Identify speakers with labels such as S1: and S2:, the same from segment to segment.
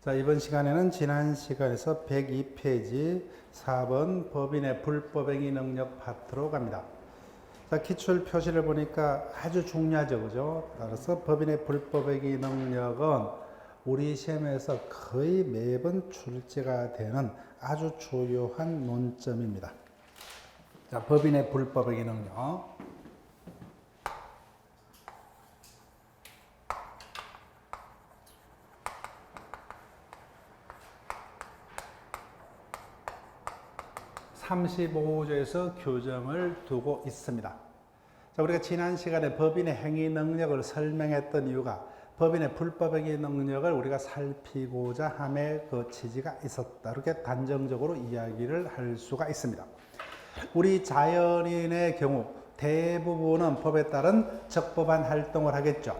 S1: 자, 이번 시간에는 지난 시간에서 102페이지 4번 법인의 불법행위 능력 파트로 갑니다. 자, 기출 표시를 보니까 아주 중요하죠, 그죠? 따라서 법인의 불법행위 능력은 우리 시험에서 거의 매번 출제가 되는 아주 중요한 논점입니다. 자, 법인의 불법행위 능력. (35조에서) 규정을 두고 있습니다. 자, 우리가 지난 시간에 법인의 행위 능력을 설명했던 이유가 법인의 불법행위 능력을 우리가 살피고자 함의 그 취지가 있었다. 이렇게 단정적으로 이야기를 할 수가 있습니다. 우리 자연인의 경우 대부분은 법에 따른 적법한 활동을 하겠죠.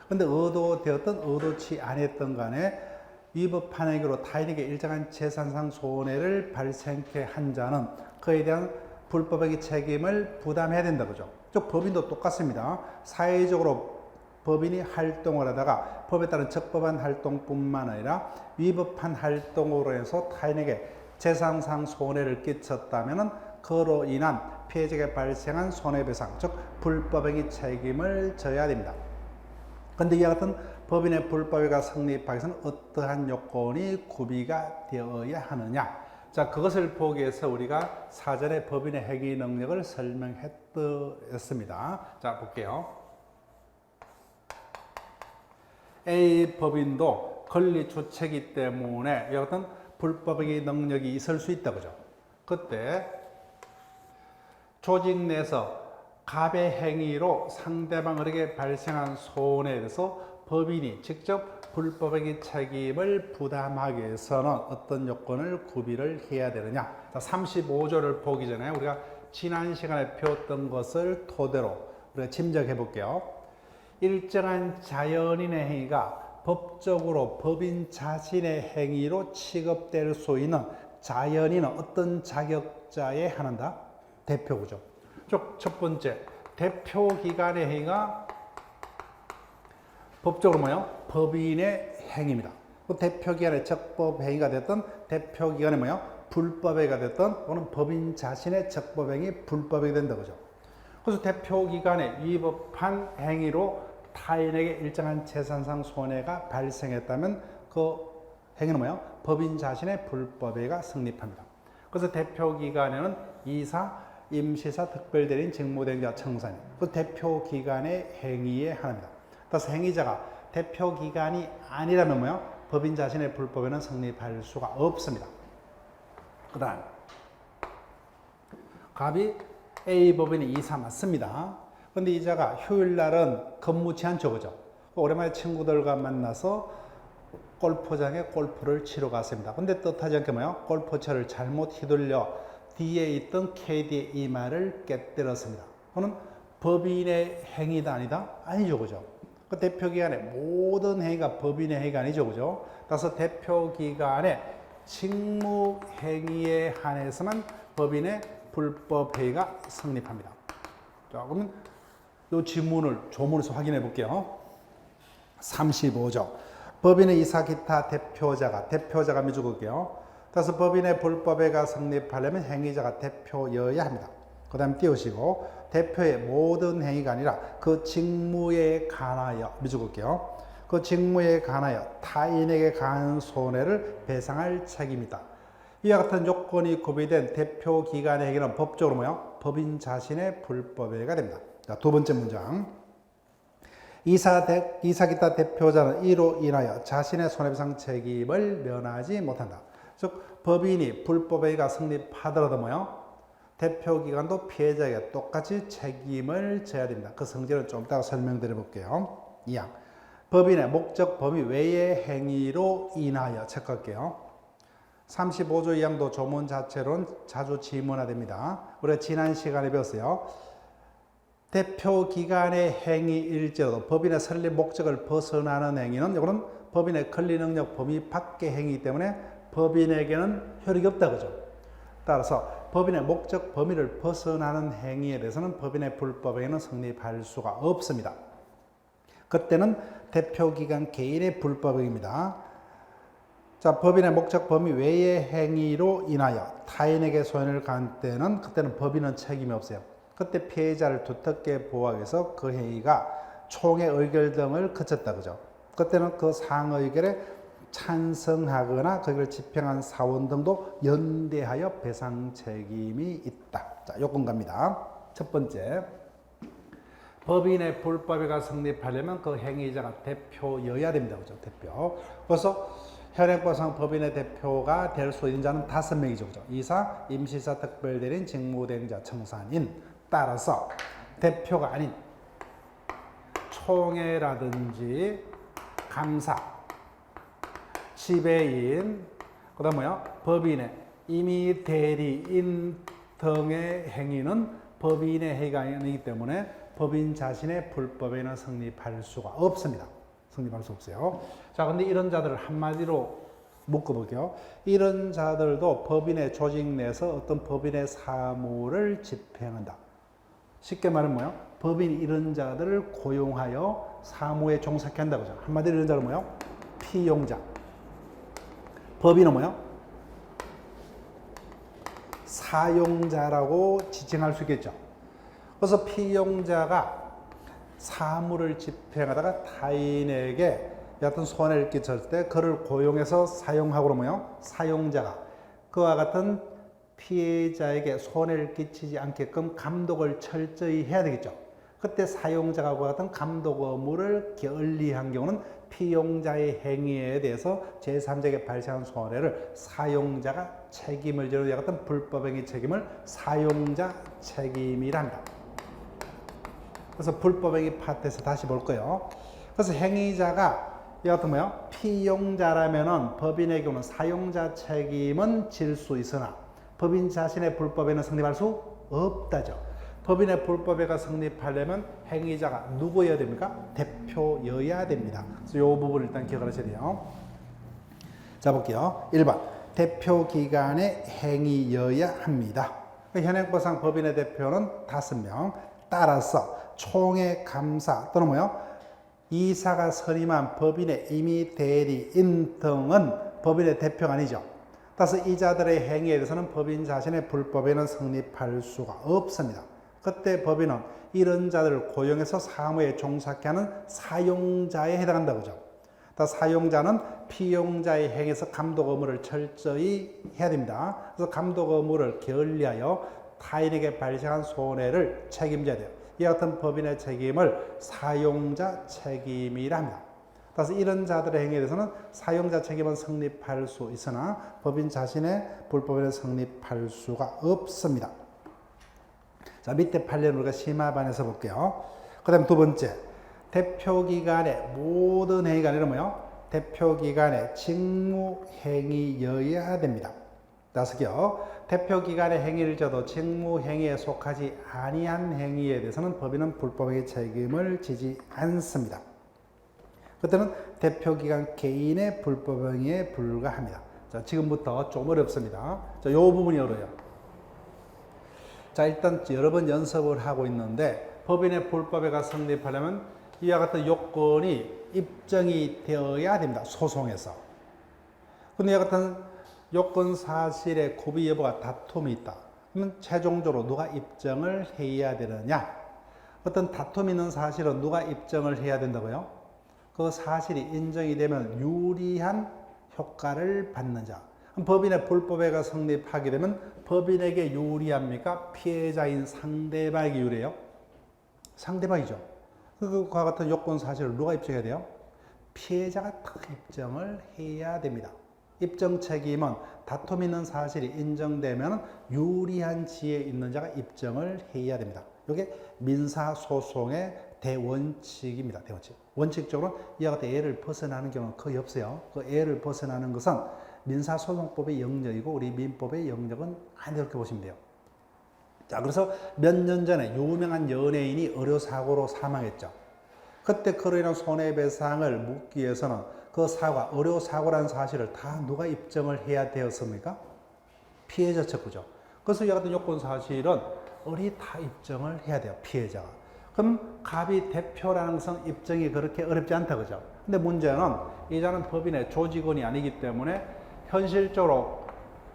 S1: 근데 의도되었던 의도치 않았던 간에 위법한 행위로 타인에게 일정한 재산상 손해를 발생케 한 자는 그에 대한 불법행위 책임을 부담해야 된다, 그죠? 즉 법인도 똑같습니다. 사회적으로 법인이 활동을 하다가 법에 따른 적법한 활동뿐만 아니라 위법한 활동으로 해서 타인에게 재산상 손해를 끼쳤다면 그로 인한 피해자에게 발생한 손해배상, 즉 불법행위 책임을 져야 됩니다. 그런데 이와 같은 법인의 불법행위가 성립하기 위해서는 어떠한 요건이 구비가 되어야 하느냐? 자, 그것을 보기 위해서 우리가 사전에 법인의 행위 능력을 설명했습니다. 자, 볼게요. A 법인도 권리 주체이기 때문에 이와 같은 불법행위 능력이 있을 수 있다, 그죠? 그때 조직 내에서 갑의 행위로 상대방에게 발생한 손해에 대해서 법인이 직접 불법행위 책임을 부담하기 위해서는 어떤 요건을 구비를 해야 되느냐. 자, 35조를 보기 전에 우리가 지난 시간에 배웠던 것을 토대로 우리가 짐작해 볼게요. 일정한 자연인의 행위가 법적으로 법인 자신의 행위로 취급될 수 있는 자연인은 어떤 자격자에 한한다? 대표구죠. 첫 번째, 대표기관의 행위가 법적으로 뭐요? 법인의 행위입니다. 그 대표기관의 적법행위가 됐던 대표기관의 뭐요? 불법행위가 됐던 또는 법인 자신의 적법행위, 불법행위 된다, 그죠? 그래서 대표기관의 위법한 행위로 타인에게 일정한 재산상 손해가 발생했다면 그 행위는 뭐요? 법인 자신의 불법행위가 성립합니다. 그래서 대표기관에는 이사, 임시사, 특별대리인, 직무대행자, 청산인, 그 대표기관의 행위에 하나입니다. 따라서 행위자가 대표기관이 아니라면 뭐요? 법인 자신의 불법에는 성립할 수가 없습니다. 그 다음 갑이 A 법인이 이사 맞습니다. 그런데 이자가 휴일날은 근무치 않죠, 그죠? 오랜만에 친구들과 만나서 골프장에 골프를 치러 갔습니다. 근데 뜻하지 않게 뭐요? 골프채를 잘못 휘둘려 뒤에 있던 KD의 이마를 깨뜨렸습니다. 그는 법인의 행위다 아니다? 아니죠, 그죠? 그 대표기관의 모든 행위가 법인의 행위가 아니죠, 그죠? 따라서 대표기관의 직무행위에 한해서만 법인의 불법행위가 성립합니다. 자, 그러면 이 지문을 조문에서 확인해 볼게요. 35조. 법인의 이사 기타 대표자가 미주국이요. 따라서 법인의 불법행위가 성립하려면 행위자가 대표여야 합니다. 그 다음 띄우시고 대표의 모든 행위가 아니라 그 직무에 관하여 미주국이요. 그 직무에 관하여 타인에게 가한 손해를 배상할 책임이다. 이와 같은 요건이 구비된 대표기관의 행위는 법적으로 뭐요? 법인 자신의 불법행위가 됩니다. 자, 두 번째 문장. 이사 기타 대표자는 이로 인하여 자신의 손해배상 책임을 면하지 못한다. 즉 법인이 불법행위가 성립하더라도 뭐요? 대표기관도 피해자에게 똑같이 책임을 져야 됩니다. 그 성질은 좀 이따가 설명드려 볼게요. 2항. 법인의 목적 범위 외의 행위로 인하여 체크할게요. 35조 2항도 조문 자체로는 자주 지문화됩니다. 우리가 지난 시간에 배웠어요. 대표기관의 행위일지라도 법인의 설립 목적을 벗어나는 행위는 이거는 법인의 권리능력 범위 밖의 행위이기 때문에 법인에게는 효력이 없다, 그죠? 따라서 법인의 목적 범위를 벗어나는 행위에 대해서는 법인의 불법행위는 성립할 수가 없습니다. 그때는 대표기관 개인의 불법행위입니다. 자, 법인의 목적 범위 외의 행위로 인하여 타인에게 손해를 가한 때는 그때는 법인은 책임이 없어요. 그때 피해자를 두텁게 보호하기 위해서 그 행위가 총회 의결 등을 거쳤다 그죠. 그때는 그 상의결에 찬성하거나 거기를 집행한 사원 등도 연대하여 배상 책임이 있다. 자, 요건 갑니다. 첫 번째, 법인의 불법에가 성립하려면 그 행위자가 대표여야 됩니다. 그죠? 대표. 그래서 현행법상 법인의 대표가 될 수 있는 자는 5명이죠. 그죠? 이사, 임시사, 특별대리인, 직무대행자, 청산인. 따라서 대표가 아닌 총회라든지 감사, 지배인, 그 다음 뭐요? 법인의 임의 대리인 등의 행위는 법인의 행위가 아니기 때문에 법인 자신의 불법에는 성립할 수가 없습니다. 성립할 수 없어요. 자, 근데 이런 자들을 한마디로 묶어볼게요. 이런 자들도 법인의 조직 내에서 어떤 법인의 사무를 집행한다. 쉽게 말하면 뭐요? 법인이 이런 자들을 고용하여 사무에 종사케 한다고 하죠. 한마디로 이런 자는 뭐요? 피용자. 법인은 뭐요? 사용자라고 지칭할 수 있겠죠. 그래서 피용자가 사무를 집행하다가 타인에게 어떤 손해를 끼쳤을 때 그를 고용해서 사용하고 뭐요? 사용자가 그와 같은 피해자에게 손해를 끼치지 않게끔 감독을 철저히 해야 되겠죠. 그때 사용자가 그와 같은 감독 의무를 게을리한 경우는 피용자의 행위에 대해서 제3자에게 발생한 손해를 사용자가 책임을 지는 이와 같은 불법행위 책임을 사용자 책임이라 합니다. 그래서 불법행위 파트에서 다시 볼 거예요. 그래서 행위자가 이와 같은 뭐요? 피용자라면은 법인의 경우는 사용자 책임은 질 수 있으나 법인 자신의 불법에는 성립할 수 없다죠. 법인의 불법에가 성립하려면 행위자가 누구여야 됩니까? 대표여야 됩니다. 그래서 이 부분 일단 기억하셔야 돼요. 자, 볼게요. 1번. 대표기관의 행위여야 합니다. 현행법상 법인의 대표는 5명. 따라서 총회 감사 또는 뭐요? 이사가 선임한 법인의 임의 대리인 등은 법인의 대표가 아니죠. 따라서 이 자들의 행위에 대해서는 법인 자신의 불법에는 성립할 수가 없습니다. 그때 법인은 이런 자들을 고용해서 사무에 종사케 하는 사용자에 해당한다고 하죠. 사용자는 피용자의 행위에서 감독 의무를 철저히 해야 됩니다. 그래서 감독 의무를 게을리하여 타인에게 발생한 손해를 책임져야 돼요. 이와 같은 법인의 책임을 사용자 책임이라 합니다. 따라서 이런 자들의 행위에 대해서는 사용자 책임은 성립할 수 있으나 법인 자신의 불법에는 성립할 수가 없습니다. 자, 밑에 판례를 우리가 심화반에서 볼게요. 그 다음 두 번째, 대표기관의 모든 행위가 아니라 뭐요? 대표기관의 직무행위여야 됩니다. 5개요. 대표기관의 행위를 져도 직무행위에 속하지 아니한 행위에 대해서는 법인은 불법행위 책임을 지지 않습니다. 그때는 대표기관 개인의 불법행위에 불과합니다. 자, 지금부터 좀 어렵습니다. 자, 요 부분이 어려워요. 자, 일단 여러 번 연습을 하고 있는데 법인의 불법에가 성립하려면 이와 같은 요건이 입증이 되어야 됩니다. 소송에서. 근데 이와 같은 요건 사실의 구비 여부가 다툼이 있다. 그러면 최종적으로 누가 입증을 해야 되느냐? 어떤 다툼이 있는 사실은 누가 입증을 해야 된다고요? 그 사실이 인정이 되면 유리한 효과를 받는 자. 법인의 불법에가 성립하게 되면 법인에게 유리합니까? 피해자인 상대방에게 유리해요? 상대방이죠. 그와 같은 요건 사실을 누가 입증해야 돼요? 피해자가 딱 입증을 해야 됩니다. 입증 책임은 다툼 있는 사실이 인정되면 유리한 지에 있는 자가 입증을 해야 됩니다. 이게 민사소송의 대원칙입니다. 대원칙. 원칙적으로 이와 같은 예를 벗어나는 경우는 거의 없어요. 그 예를 벗어나는 것은 민사소송법의 영역이고 우리 민법의 영역은 아니다 이렇게 보시면 돼요. 자, 그래서 몇 년 전에 유명한 연예인이 의료사고로 사망했죠. 그때 그로 인한 손해배상을 묻기 위해서는 그 사고, 의료사고라는 사실을 다 누가 입증을 해야 되었습니까? 피해자 측구죠. 그래서 이 같은 요건 사실은 우리 다 입증을 해야 돼요. 피해자가. 그럼 갑이 대표라는 것은 입증이 그렇게 어렵지 않다 그죠? 근데 문제는 이자는 법인의 조직원이 아니기 때문에 현실적으로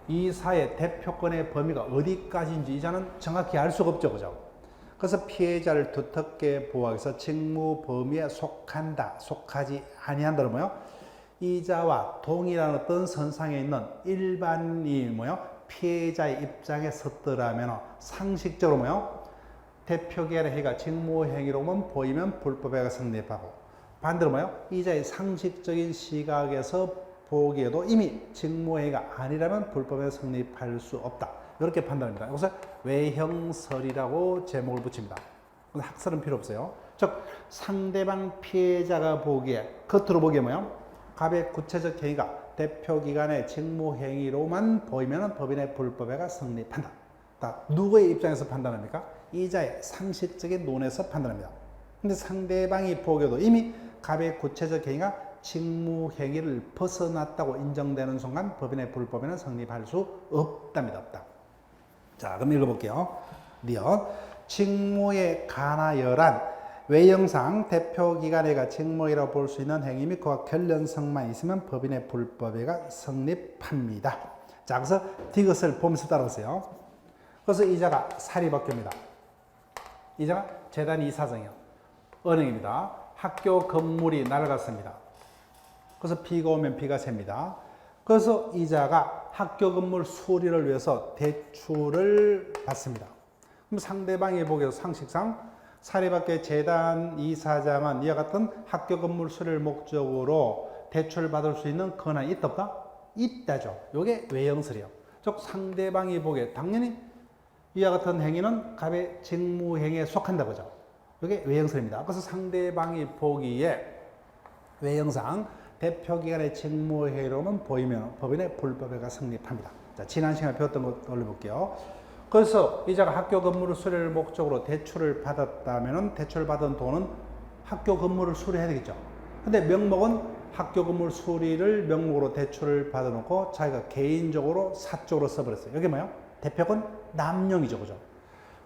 S1: 이사의 대표권의 범위가 어디까지인지 이자는 정확히 알 수가 없죠. 그죠? 그래서 피해자를 두텁게 보호하기 위해서 직무 범위에 속한다, 속하지 아니한다는 뭐요? 이자와 동일한 어떤 선상에 있는 일반이 뭐요? 피해자의 입장에 섰더라면 상식적으로 뭐요? 대표기관의 행위가 직무행위로만 보이면 불법행위가 성립하고, 반대로 뭐요? 이자의 상식적인 시각에서 보기에도 이미 직무행위가 아니라면 불법행위가 성립할 수 없다. 이렇게 판단합니다. 여기서 외형설이라고 제목을 붙입니다. 학설은 필요 없어요. 즉 상대방 피해자가 보기에, 겉으로 보기에 뭐요? 갑의 구체적 행위가 대표기관의 직무행위로만 보이면 법인의 불법행위가 성립한다. 누구의 입장에서 판단합니까? 이자의 상식적인 논에서 판단합니다. 근데 상대방이 보기에도 이미 갑의 구체적 행위가 직무행위를 벗어났다고 인정되는 순간 법인의 불법행위는 성립할 수 없답니다. 없다. 자, 그럼 읽어볼게요. 리엇. 직무에 관하여란 외형상 대표기관회가 직무이라고 볼 수 있는 행위 및 그와 관련성만 있으면 법인의 불법행위가 성립합니다. 자, 그래서 이것을 보면서 따라오세요. 그래서 이자가 사립학교입니다. 이자가 재단 이사장이요. 은행입니다. 학교 건물이 날아갔습니다. 그래서 비가 오면 비가 셉니다. 그래서 이자가 학교 건물 수리를 위해서 대출을 받습니다. 그럼 상대방이 보기에도 상식상 사립학교의 재단 이사장은 이와 같은 학교 건물 수리를 목적으로 대출을 받을 수 있는 권한이 있다 없다? 있다죠. 이게 외형설이에요. 즉 상대방이 보기에 당연히 이와 같은 행위는 갑의 직무행위에 속한다 그죠. 이게 외형설입니다. 그래서 상대방이 보기에 외형상 대표기관의 직무행위로는 보이면 법인의 불법행위가 성립합니다. 자, 지난 시간에 배웠던 것 올려볼게요. 그래서 이자가 학교 건물을 수리를 목적으로 대출을 받았다면 대출받은 돈은 학교 건물을 수리해야 되겠죠. 근데 명목은 학교 건물 수리를 명목으로 대출을 받아놓고 자기가 개인적으로 사적으로 써버렸어요. 여기 뭐예요? 대표권 남용이죠. 그죠?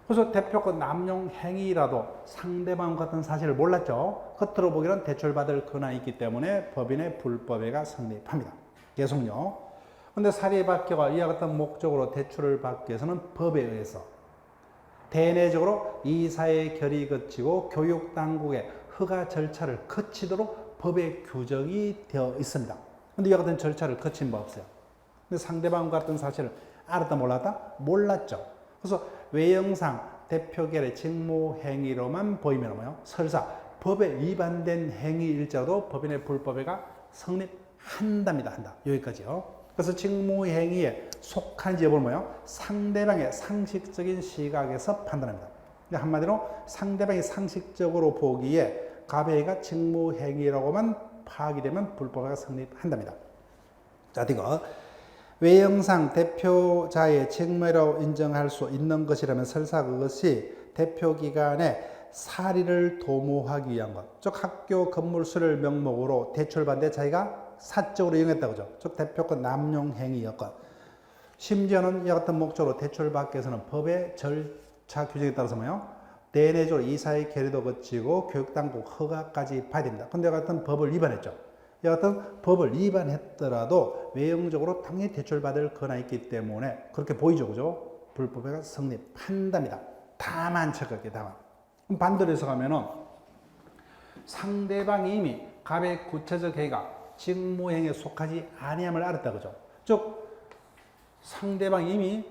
S1: 그래서 대표권 남용 행위라도 상대방 같은 사실을 몰랐죠. 겉으로 보기에는 대출받을 권한이 있기 때문에 법인의 불법행위가 성립합니다. 계속요. 근데 사립학교가 이와 같은 목적으로 대출을 받기 위해서는 법에 의해서 대내적으로 이사의 결의 거치고 교육당국의 허가 절차를 거치도록 법에 규정이 되어 있습니다. 근데 이와 같은 절차를 거친 바 없어요. 근데 상대방 같은 사실을 알았다 몰랐다? 몰랐죠. 그래서 외형상 대표기관의 직무행위로만 보이면 뭐요? 설사 법에 위반된 행위일자도 법인의 불법행위가 성립한답니다. 한다. 여기까지요. 그래서 직무행위에 속한지 여부를 뭐요? 상대방의 상식적인 시각에서 판단합니다. 한마디로 상대방이 상식적으로 보기에 갑의 행위가 직무행위라고만 파악이 되면 불법행위가 성립한답니다. 자, 이거 외형상 대표자의 직무라고 인정할 수 있는 것이라면 설사 그것이 대표기관의 사리를 도모하기 위한 것, 즉 학교 건물 수리를 명목으로 대출받는데 자기가 사적으로 이용했다고 하죠. 즉 대표권 남용 행위였건, 심지어는 이 같은 목적으로 대출받기 위해서는 법의 절차 규정에 따라서 뭐요? 대내적으로 이사의 결의도 거치고 교육당국 허가까지 봐야 됩니다. 근데 이 같은 법을 위반했죠. 이 같은 법을 위반했더라도 외형적으로 당연히 대출받을 권한이 있기 때문에 그렇게 보이죠. 그죠? 불법행위가 성립한답니다. 다만 척할게 다만. 그럼 반대로 해석하면은 상대방이 이미 갑의 구체적 행위가 직무행위에 속하지 아니함을 알았다 그죠? 즉 상대방이 이미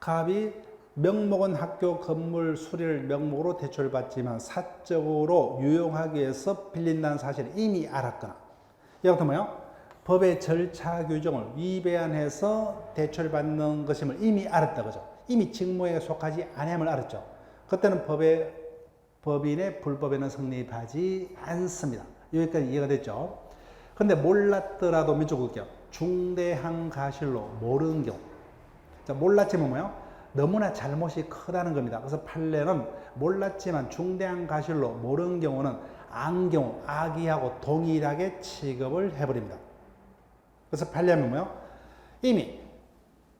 S1: 갑이 명목은 학교 건물 수리를 명목으로 대출받지만 사적으로 유용하기 위해서 빌린다는 사실을 이미 알았거나, 이것도 뭐요? 법의 절차 규정을 위반해서 대출받는 것임을 이미 알았다 그죠? 이미 직무행위에 속하지 아니함을 알았죠. 그때는 법인의 불법에는 성립하지 않습니다. 여기까지 이해가 됐죠? 근데 몰랐더라도 민족 볼게요. 중대한 과실로 모르는 경우. 자, 몰랐지만 뭐요? 너무나 잘못이 크다는 겁니다. 그래서 판례는 몰랐지만 중대한 과실로 모르는 경우는 안경우, 악의하고 동일하게 취급을 해버립니다. 그래서 판례하면 뭐요? 이미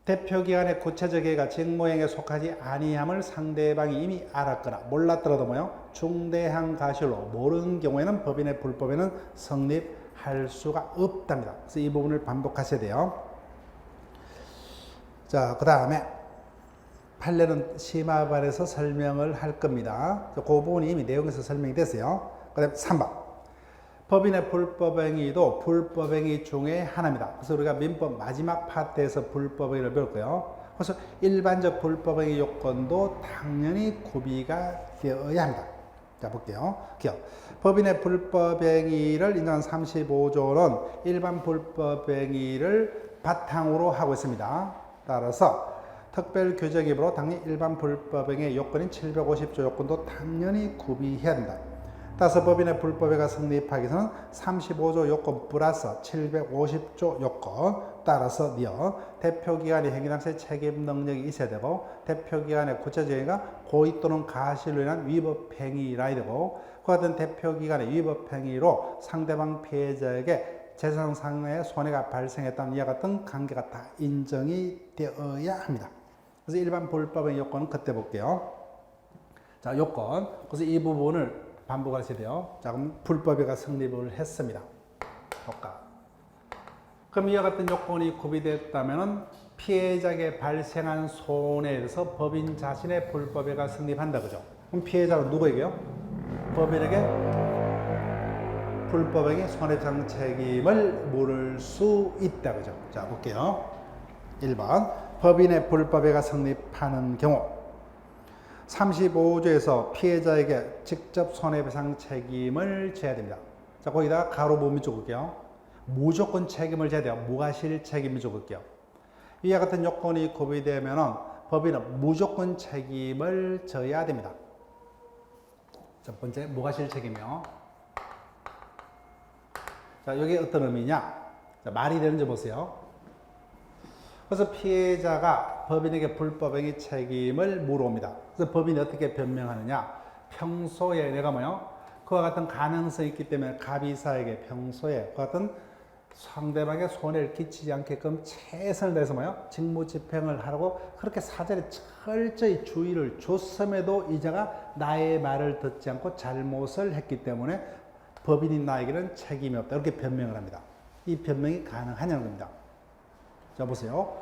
S1: 대표 기간의 구체적 해가 직무행에 속하지 아니함을 상대방이 이미 알았거나 몰랐더라도 뭐요? 중대한 과실로 모르는 경우에는 법인의 불법에는 성립할 수가 없답니다. 그래서 이 부분을 반복하셔야 돼요. 자, 그 다음에 판례는 심화반에서 설명을 할 겁니다. 그 부분이 이미 내용에서 설명이 됐어요. 그 다음에 3번. 법인의 불법행위도 불법행위 중에 하나입니다. 그래서 우리가 민법 마지막 파트에서 불법행위를 배울 거예요. 그래서 일반적 불법행위 요건도 당연히 구비가 되어야 합니다. 자, 볼게요. 법인의 불법행위를 인정한 35조는 일반 불법행위를 바탕으로 하고 있습니다. 따라서 특별규정입으로 당연히 일반 불법행위 요건인 750조 요건도 당연히 구비해야 된다. 따라서 법인의 불법행위가 성립하기 위해서는 35조 요건 플러스 750조 요건 따라서 대표기관이 행위 당시에 책임 능력이 있어야 되고 대표기관의 구체적 행위가 고의 또는 가실로 인한 위법행위라 되고 그와 같은 대표기관의 위법행위로 상대방 피해자에게 재산상의 손해가 발생했다는 이와 같은 관계가 다 인정이 되어야 합니다. 그래서 일반 불법행위 요건은 그때 볼게요. 자, 요건. 그래서 이 부분을 반복하셔야 돼요. 자, 그럼 불법행위가 성립을 했습니다. 볼까? 그럼 이와 같은 요건이 구비됐다면 피해자에게 발생한 손해에 대해서 법인 자신의 불법행위가 성립한다. 그죠? 그럼 피해자는 누구에게요? 법인에게 불법행위 손해배상 책임을 물을 수 있다. 그죠? 자, 볼게요. 1번. 법인의 불법행위가 성립하는 경우 35조에서 피해자에게 직접 손해배상 책임을 져야 됩니다. 자, 거기다가 가로 범위 적을게요. 무조건 책임을 져야 돼요. 무과실 책임을 적을게요. 이와 같은 요건이 구비되면 법인은 무조건 책임을 져야 됩니다. 첫 번째, 무과실 책임이요. 자, 이게 어떤 의미냐? 자, 말이 되는지 보세요. 그래서 피해자가 법인에게 불법행위 책임을 물어옵니다. 그래서 법인이 어떻게 변명하느냐? 평소에 내가 그와 같은 가능성이 있기 때문에 갑이사에게 평소에 그와 같은 상대방의 손해를 끼치지 않게끔 최선을 다해서 직무 집행을 하라고 그렇게 사전에 철저히 주의를 줬음에도 이자가 나의 말을 듣지 않고 잘못을 했기 때문에 법인인 나에게는 책임이 없다. 이렇게 변명을 합니다. 이 변명이 가능하냐는 겁니다. 자, 보세요.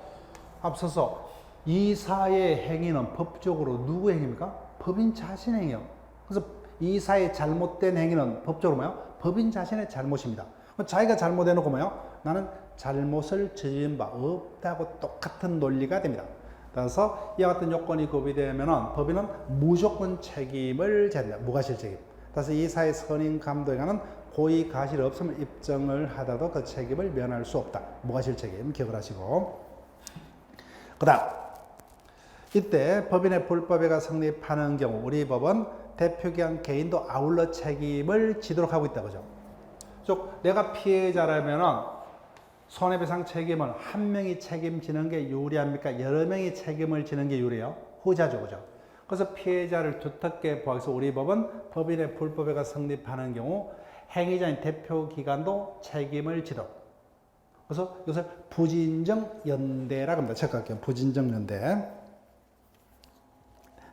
S1: 앞서서 이사의 행위는 법적으로 누구 행위입니까? 법인 자신의 행위요. 그래서 이사의 잘못된 행위는 법적으로 법인 자신의 잘못입니다. 자기가 잘못해놓고 나는 잘못을 저지른 바 없다고 똑같은 논리가 됩니다. 따라서 이와 같은 요건이 구비되면 법인은 무조건 책임을 져야 됩니다. 무과실 책임. 따라서 이사의 선임 감독에 관한 고의 가실 없음을 입증을 하다도 그 책임을 면할 수 없다. 무과실 책임 기억을 하시고. 그 다음 이때 법인의 불법행위가 성립하는 경우 우리 법은 대표기관 개인도 아울러 책임을 지도록 하고 있다. 그죠? 즉 내가 피해자라면 손해배상 책임을 한 명이 책임지는 게 유리합니까? 여러 명이 책임을 지는 게 유리해요? 후자죠. 그죠? 그래서 피해자를 두텁게 보아서 우리 법은 법인의 불법행위가 성립하는 경우 행위자인 대표기관도 책임을 지도록. 그래서 이것을 부진정 연대라고 합니다. 체크할게요. 부진정 연대.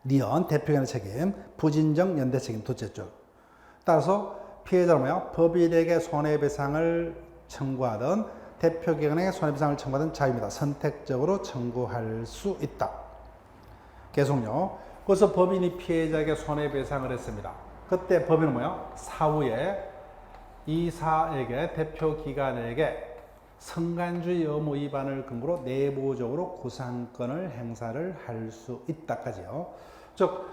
S1: 니언 대표기관의 책임, 부진정 연대 책임 둘째 줄. 따라서 피해자는 법인에게 손해배상을 청구하든 대표기관에게 손해배상을 청구하든 자유입니다. 선택적으로 청구할 수 있다. 계속요. 그래서 법인이 피해자에게 손해배상을 했습니다. 그때 법인은 사후에 이사에게 대표기관에게 성간주의 의무 위반을 근거로 내부적으로 구상권을 행사를 할 수 있다까지요. 즉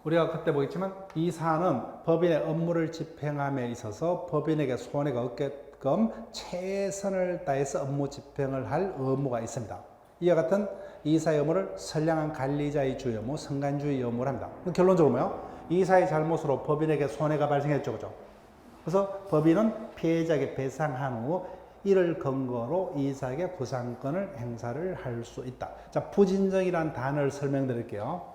S1: 우리가 그때 보겠지만 이사는 법인의 업무를 집행함에 있어서 법인에게 손해가 없게끔 최선을 다해서 업무 집행을 할 의무가 있습니다. 이와 같은 이사의 업무를 선량한 관리자의 주의 업무, 성간주의 업무를 합니다. 결론적으로 이사의 잘못으로 법인에게 손해가 발생했죠. 그죠? 그래서 법인은 피해자에게 배상한 후 이를 근거로 이사에게 구상권을 행사를 할 수 있다. 자, 부진정이라는 단어를 설명드릴게요.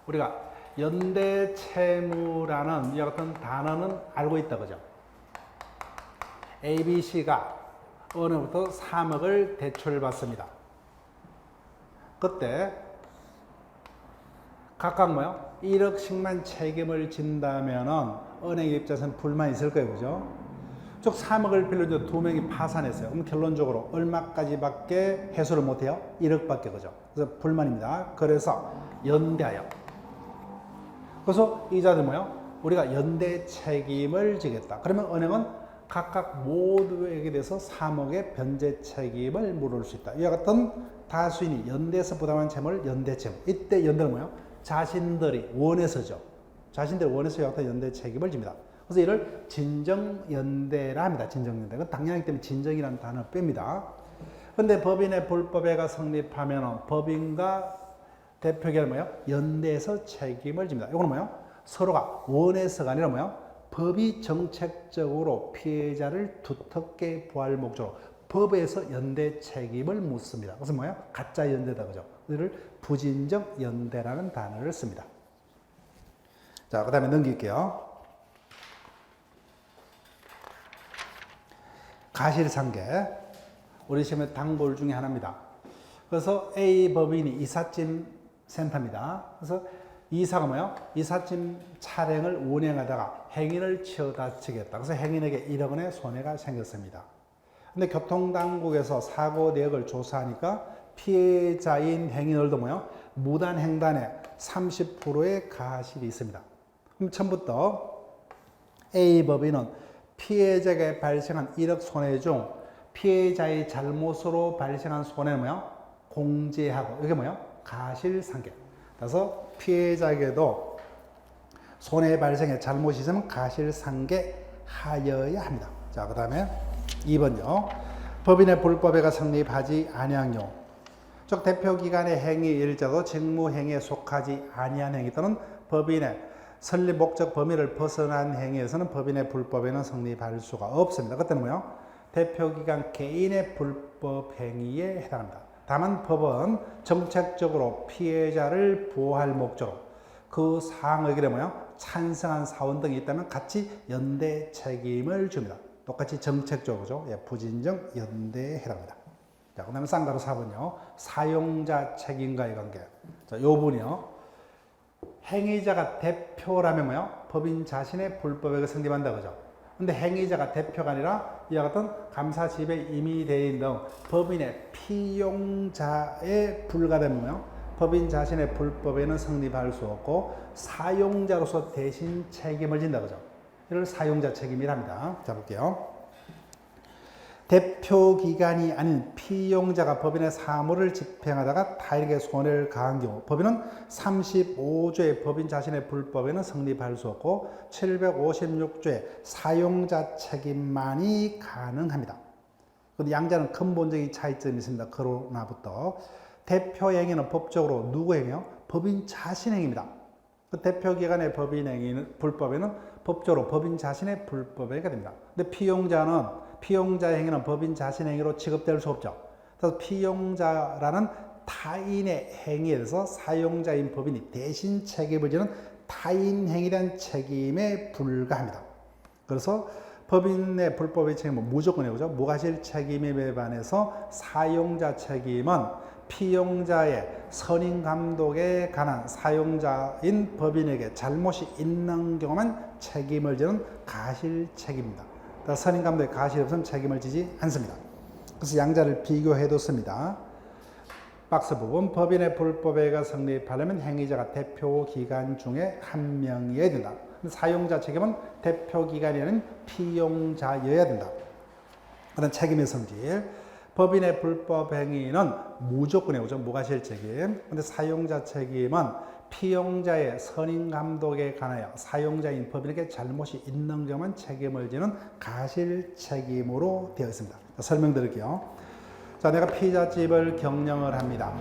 S1: 우리가 연대채무라는 이 같은 단어는 알고 있다. 그죠? ABC가 어느부터 3억을 대출받습니다. 그때 각각 뭐요? 1억씩만 책임을 진다면은 은행 입장에서는 불만이 있을 거예요. 그죠? 즉 3억을 빌려줘 2명이 파산했어요. 그럼 결론적으로 얼마까지밖에 회수를 못해요? 1억밖에. 그죠? 그래서 불만입니다. 그래서 연대하여. 그래서 이자들 뭐요? 우리가 연대 책임을 지겠다. 그러면 은행은 각각 모두에게 대해서 3억의 변제 책임을 물을 수 있다. 이와 같은 다수인이 연대에서 부담한 채무를 연대 채무. 이때 연대는 뭐예요? 자신들이 원해서죠. 자신들이 원해서 이와 같은 연대 책임을 집니다. 그래서 이를 진정연대라 합니다. 진정연대. 그건 당연하기 때문에 진정이라는 단어를 뺍니다. 그런데 법인의 불법회가 성립하면 법인과 대표기관은 뭐예요? 연대에서 책임을 집니다. 이거는 뭐예요? 서로가 원해서가 아니라 뭐예요? 법이 정책적으로 피해자를 두텁게 보호할 목적으로 법에서 연대 책임을 묻습니다. 그래서 뭐예요? 가짜 연대다. 그죠? 이를 부진정 연대라는 단어를 씁니다. 자, 그 다음에 넘길게요. 가실상계. 우리 시험의 단골 중에 하나입니다. 그래서 A 법인이 이삿짐 센터입니다. 그래서 이사가 뭐예요? 이삿짐 차량을 운행하다가 행인을 치어 다치겠다. 그래서 행인에게 1억 원의 손해가 생겼습니다. 근데 교통당국에서 사고 내역을 조사하니까 피해자인 행인들도 뭐예요? 무단횡단에 30%의 가실이 있습니다. 그럼 처음부터 A 법인은 피해자에게 발생한 1억 손해 중 피해자의 잘못으로 발생한 손해는 뭐예요? 공제하고, 이게 뭐예요? 가실상계. 그래서 피해자에게도 손해 발생에 잘못이 있으면 가실상계하여야 합니다. 자, 그 다음에 2번요. 법인의 불법회가 성립하지 아니하뇨. 즉 대표기관의 행위 일자도 직무행위에 속하지 아니한 행위 또는 법인의 설립 목적 범위를 벗어난 행위에서는 법인의 불법회는 성립할 수가 없습니다. 그때는 뭐예요? 대표기관 개인의 불법 행위에 해당합니다. 다만 법은 정책적으로 피해자를 보호할 목적으로 그 사항의 길에 뭐예요? 찬성한 사원 등이 있다면 같이 연대 책임을 줍니다. 똑같이 정책적으로죠. 예, 부진정 연대에 해당합니다. 자, 그 다음에 쌍가루 4번요. 사용자 책임과의 관계. 자, 요 부분이요. 행위자가 대표라면 뭐예요? 법인 자신의 불법액을 성립한다. 그죠? 근데 행위자가 대표가 아니라 이와 같은 감사 지배 임의 대리인 등 법인의 피용자에 불과되면 뭐예요? 법인 자신의 불법에는 성립할 수 없고 사용자로서 대신 책임을 진다. 그죠? 이를 사용자 책임이랍니다. 자, 볼게요. 대표기관이 아닌 피용자가 법인의 사무를 집행하다가 타인에게 손해를 가한 경우 법인은 35조의 법인 자신의 불법에는 성립할 수 없고 756조의 사용자 책임만이 가능합니다. 그런데 양자는 근본적인 차이점이 있습니다. 그러나부터 대표 행위는 법적으로 누구 행위요? 법인 자신 행위입니다. 그 대표기관의 법인 행위는 불법에는 법적으로 법인 자신의 불법행위가 됩니다. 근데 피용자 행위는 법인 자신 행위로 취급될 수 없죠. 그래서 피용자라는 타인의 행위에 대해서 사용자인 법인이 대신 책임을 지는 타인 행위에 대한 책임에 불과합니다. 그래서 법인의 불법의 책임은 무조건이에요. 그죠? 무과실 책임에 반해서 사용자 책임은 피용자의 선임 감독에 관한 사용자인 법인에게 잘못이 있는 경우만 책임을 지는 가실 책임입니다. 선임 감독의 가실이 없으면 책임을 지지 않습니다. 그래서 양자를 비교해 뒀습니다. 박스 부분, 법인의 불법회가 성립하려면 행위자가 대표기관 중에 한 명이어야 된다. 사용자 책임은 대표기관이 아닌 피용자여야 된다. 그다음 책임의 성질. 법인의 불법 행위는 무조건이에요. 무과실 책임. 근데 사용자 책임은 피용자의 선임 감독에 관하여 사용자인 법인에게 잘못이 있는 경우만 책임을 지는 가실 책임으로 되어 있습니다. 설명드릴게요. 자, 내가 피자집을 경영을 합니다.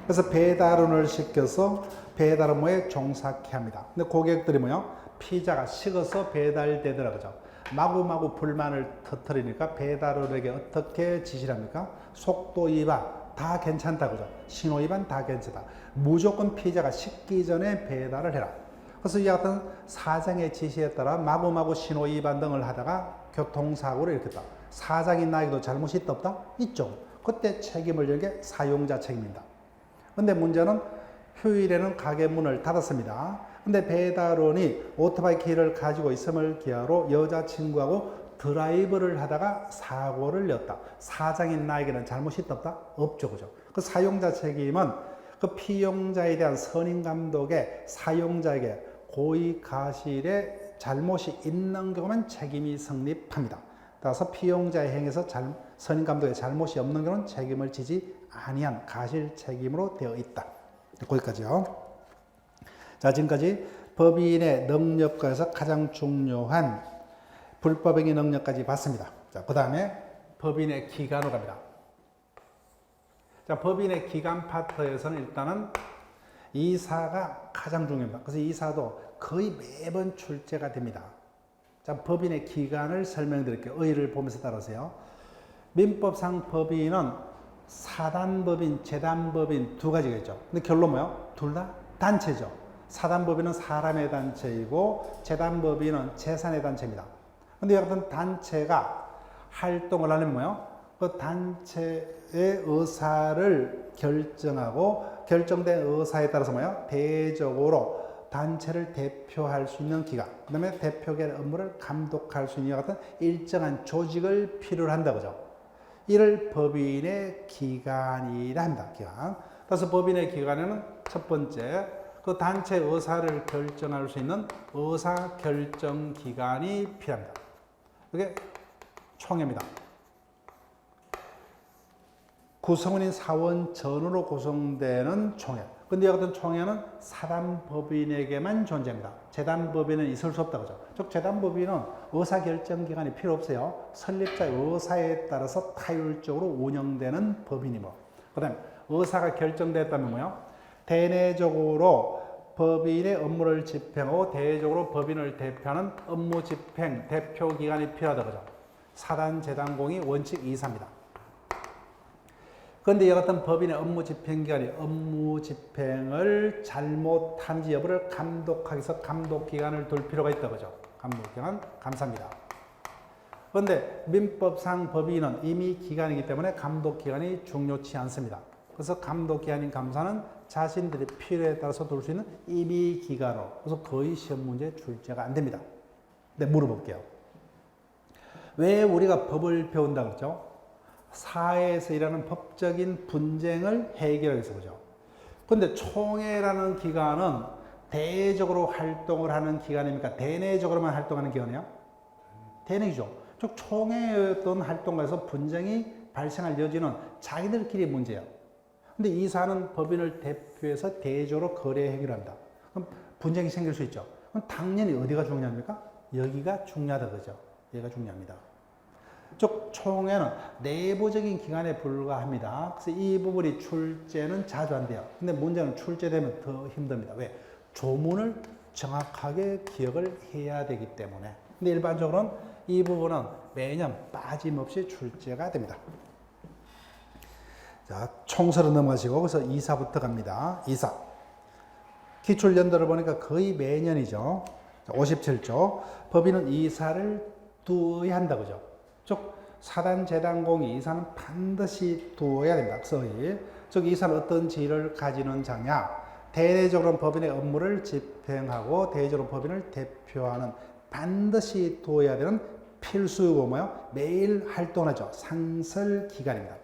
S1: 그래서 배달원을 시켜서 배달 업무에 종사케 합니다. 근데 고객들이 뭐요? 피자가 식어서 배달되더라. 그죠? 마구마구 불만을 터뜨리니까 배달원에게 어떻게 지시를 합니까? 속도 위반 다 괜찮다. 그죠? 신호 위반 다 괜찮다. 무조건 피자가 식기 전에 배달을 해라. 그래서 이 같은 사장의 지시에 따라 마구마구 신호 위반 등을 하다가 교통사고를 일으켰다. 사장인 나에게도 잘못이 있다 없다? 있죠. 그때 책임을 지는 게 사용자 책임입니다. 근데 문제는 휴일에는 가게 문을 닫았습니다. 근데 배달원이 오토바이 키를 가지고 있음을 기하로 여자친구하고 드라이브를 하다가 사고를 냈다. 사장인 나에게는 잘못이 있다 없다? 없죠. 그죠? 그 사용자 책임은 그 피용자에 대한 선임 감독의 사용자에게 고의 가실에 잘못이 있는 경우면 책임이 성립합니다. 따라서 피용자의 행위에서 선임 감독의 잘못이 없는 경우는 책임을 지지 아니한 가실 책임으로 되어 있다. 거기까지요. 자, 지금까지 법인의 능력과에서 가장 중요한 불법행위 능력까지 봤습니다. 자, 그 다음에 법인의 기간으로 갑니다. 자, 법인의 기간 파트에서는 일단은 이사가 가장 중요합니다. 그래서 이사도 거의 매번 출제가 됩니다. 자, 법인의 기간을 설명드릴게요. 의의를 보면서 따라오세요. 민법상 법인은 사단법인, 재단법인 두 가지가 있죠. 근데 결론 뭐예요? 둘 다 단체죠. 사단법인은 사람의 단체이고 재단법인은 재산의 단체입니다. 근데 여러분 단체가 활동을 하려면 뭐예요? 그 단체의 의사를 결정하고 결정된 의사에 따라서 뭐예요? 대외적으로 단체를 대표할 수 있는 기관, 그 다음에 대표계의 업무를 감독할 수 있는 같은 일정한 조직을 필요로 한다 그죠? 이를 법인의 기관이라 합니다. 기관. 그래서 법인의 기관에는 첫 번째 그 단체 의사를 결정할 수 있는 의사결정기관이 필요합니다. 이게 총회입니다. 구성원인 사원 전으로 구성되는 총회. 근데 이 같은 총회는 사단법인에게만 존재합니다. 재단법인은 있을 수 없다 그죠? 즉 재단법인은 의사결정기관이 필요 없어요. 설립자의 의사에 따라서 타율적으로 운영되는 법인이고, 그 다음에 의사가 결정됐다면 뭐요? 대내적으로 법인의 업무를 집행하고 대외적으로 법인을 대표하는 업무 집행 대표기관이 필요하다 그죠? 사단 재단공이 원칙 2, 3입니다. 그런데 이 같은 법인의 업무 집행기관이 업무 집행을 잘못한지 여부를 감독하기 위해서 감독기관을 둘 필요가 있다 그죠? 감독기관 감사입니다. 그런데 민법상 법인은 임의 기관이기 때문에 감독기관이 중요치 않습니다. 그래서 감독기관인 감사는 자신들의 필요에 따라서 둘 수 있는 임의 기관으로, 그래서 거의 시험 문제 출제가 안 됩니다. 근데 물어볼게요. 왜 우리가 법을 배운다 그랬죠? 사회에서 일하는 법적인 분쟁을 해결하기 위해서 그죠. 근데 총회라는 기관은 대외적으로 활동을 하는 기관입니까? 대내적으로만 활동하는 기관이에요? 대내죠. 즉 총회의 어떤 활동에서 분쟁이 발생할 여지는 자기들끼리 문제예요. 근데 이사는 법인을 대표해서 대외적으로 거래 해결한다. 그럼 분쟁이 생길 수 있죠. 그럼 당연히 어디가 중요합니까? 여기가 중요하다 그죠. 여기가 중요합니다. 즉 총회는 내부적인 기관에 불과합니다. 그래서 이 부분이 출제는 자주 안 돼요. 근데 문제는 출제되면 더 힘듭니다. 왜? 조문을 정확하게 기억을 해야 되기 때문에. 근데 일반적으로는 이 부분은 매년 빠짐없이 출제가 됩니다. 자, 총서로 넘어가시고 그래서 이사부터 갑니다. 이사. 기출 연도를 보니까 거의 매년이죠. 57조. 법인은 이사를 두어야 한다 그죠? 즉 사단 재단공이 이사는 반드시 두어야 됩니다. 즉 이사는 어떤 지위를 가지는 자냐? 대내적으로는 법인의 업무를 집행하고 대외적으로 법인을 대표하는 반드시 두어야 되는 필수고 뭐요? 매일 활동하죠. 상설기관입니다.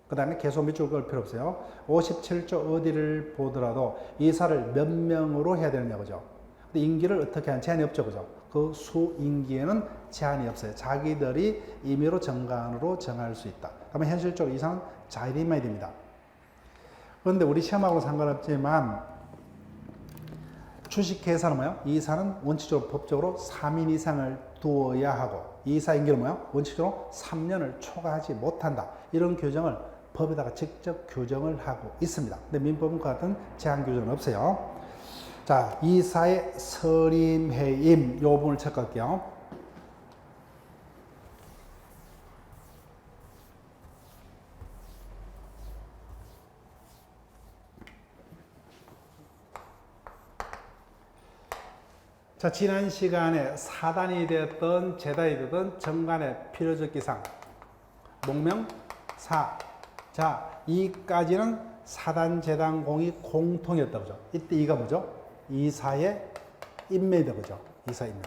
S1: 그 다음에 계속 밑줄 그을 필요 없어요. 57조 어디를 보더라도 이사를 몇 명으로 해야 되느냐 그죠? 근데 임기를 어떻게 하는 제한이 없죠 그죠? 그 수 임기에는 제한이 없어요. 자기들이 임의로 정관으로 정할 수 있다. 그러면 현실적으로 이사는 자율임해야 됩니다. 그런데 우리 시험하고는 상관없지만 주식회사는 뭐예요? 이사는 원칙적으로 법적으로 3인 이상을 두어야 하고 이사 임기는 뭐예요? 원칙적으로 3년을 초과하지 못한다. 이런 규정을 법에다가 직접 규정을 하고 있습니다. 근데 민법과 같은 제한 규정은 없어요. 자, 이사의 선임해임 요 부분을 체크할게요. 자, 지난 시간에 사단이 되었던 재단이 되었던 정관의 필요적 기상 목명 4. 자, 이까지는 사단, 재단, 공이 공통이었다. 그죠? 이때 이가 뭐죠? 이사의 인면이다. 그죠? 이사 인면.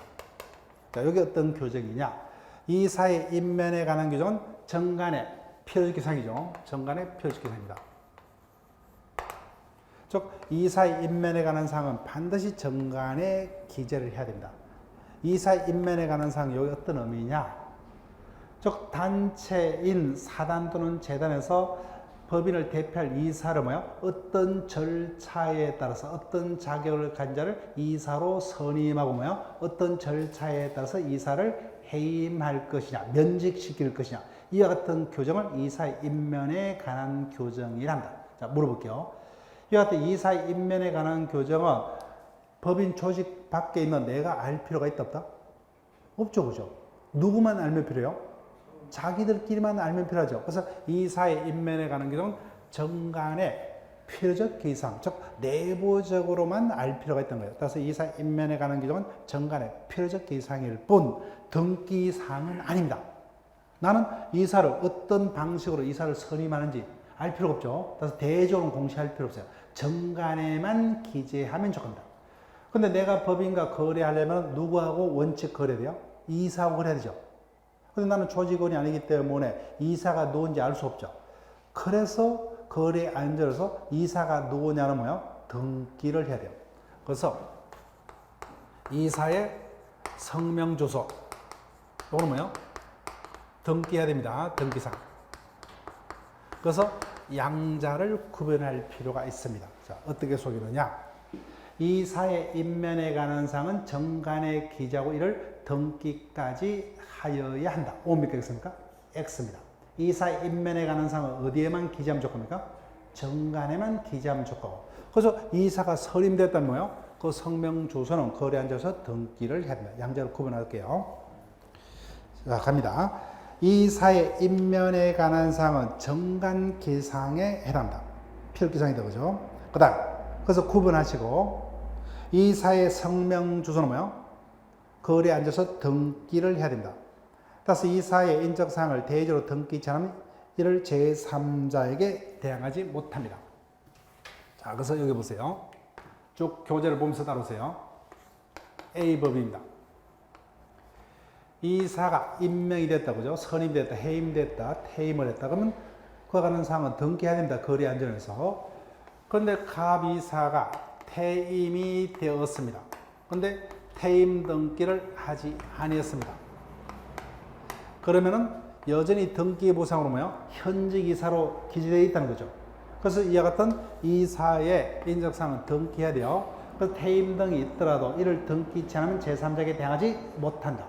S1: 자, 여기 어떤 교정이냐? 이사의 인면에 관한 교정은 정간의 필요적 기상이죠. 정간의 필요적 기상입니다. 즉, 이사의 인면에 관한 사항은 반드시 정간에 기재를 해야 됩니다. 이사의 인면에 관한 사항이 여기 어떤 의미냐? 즉, 단체인 사단 또는 재단에서 법인을 대표할 이사를 어떤 절차에 따라서 어떤 자격을 가진 자를 이사로 선임하고 어떤 절차에 따라서 이사를 해임할 것이냐, 면직시킬 것이냐, 이와 같은 교정을 이사의 인면에 관한 교정이란다. 자, 물어볼게요. 이와 같은 이사의 인면에 관한 교정은 법인 조직 밖에 있는 내가 알 필요가 있다 없다? 없죠, 그죠? 누구만 알면 필요해요? 자기들끼리만 알면 필요하죠. 그래서 이사의 인면에 관한 교정은 정간의 필요적 기상, 즉 내부적으로만 알 필요가 있던 거예요. 따라서 이사의 인면에 관한 교정은 정간의 필요적 기상일 뿐 등기사항은 아닙니다. 나는 이사를 어떤 방식으로 이사를 선임하는지 알 필요가 없죠. 그래서 대조는 공시할 필요 없어요. 정간에만 기재하면 좋습니다. 근데 내가 법인과 거래하려면 누구하고 원칙 거래돼요? 이사하고 거래해야 되죠. 근데 나는 조직원이 아니기 때문에 이사가 누군지 알 수 없죠. 그래서 거래 안절에서 이사가 누구냐는 등기를 해야 돼요. 그래서 이사의 성명조서, 이거는 등기해야 됩니다. 등기상. 그래서 양자를 구별할 필요가 있습니다. 자, 어떻게 속이느냐? 이사의 인면에 관한 사항은 정간에 기재하고 이를 등기까지 하여야 한다. 뭡니까? X입니까? X입니다. 이사의 인면에 관한 사항은 어디에만 기재하면 좋습니까? 정간에만 기재하면 좋고. 그래서 이사가 선임됐다면 그 성명조서는 거래안에서 등기를 해야 됩니다. 양자를 구분할게요. 자, 갑니다. 이사의 인면에 관한 사항은 정간 기상에 해당한다. 필기상이다. 그죠? 그 다음, 그래서 구분하시고, 이사의 성명주소는 거래에 앉아서 등기를 해야 됩니다. 따라서 이사의 인적사항을 대조로 등기치 않으면 이를 제3자에게 대항하지 못합니다. 자, 그래서 여기 보세요. 쭉 교재를 보면서 따라오세요. A법입니다. 이사가 임명이 됐다, 그죠? 선임됐다, 해임됐다, 퇴임을 했다. 그러면 그와 같은 사항은 등기해야 됩니다. 거래 안전에서. 그런데 갑이사가 퇴임이 되었습니다. 그런데 퇴임 등기를 하지 아니었습니다. 그러면은 여전히 등기 보상으로 현직 이사로 기재되어 있다는 거죠. 그래서 이와 같은 이사의 인적사항은 등기해야 돼요. 그래서 퇴임 등이 있더라도 이를 등기치 않으면 제3자에게 대항하지 못한다.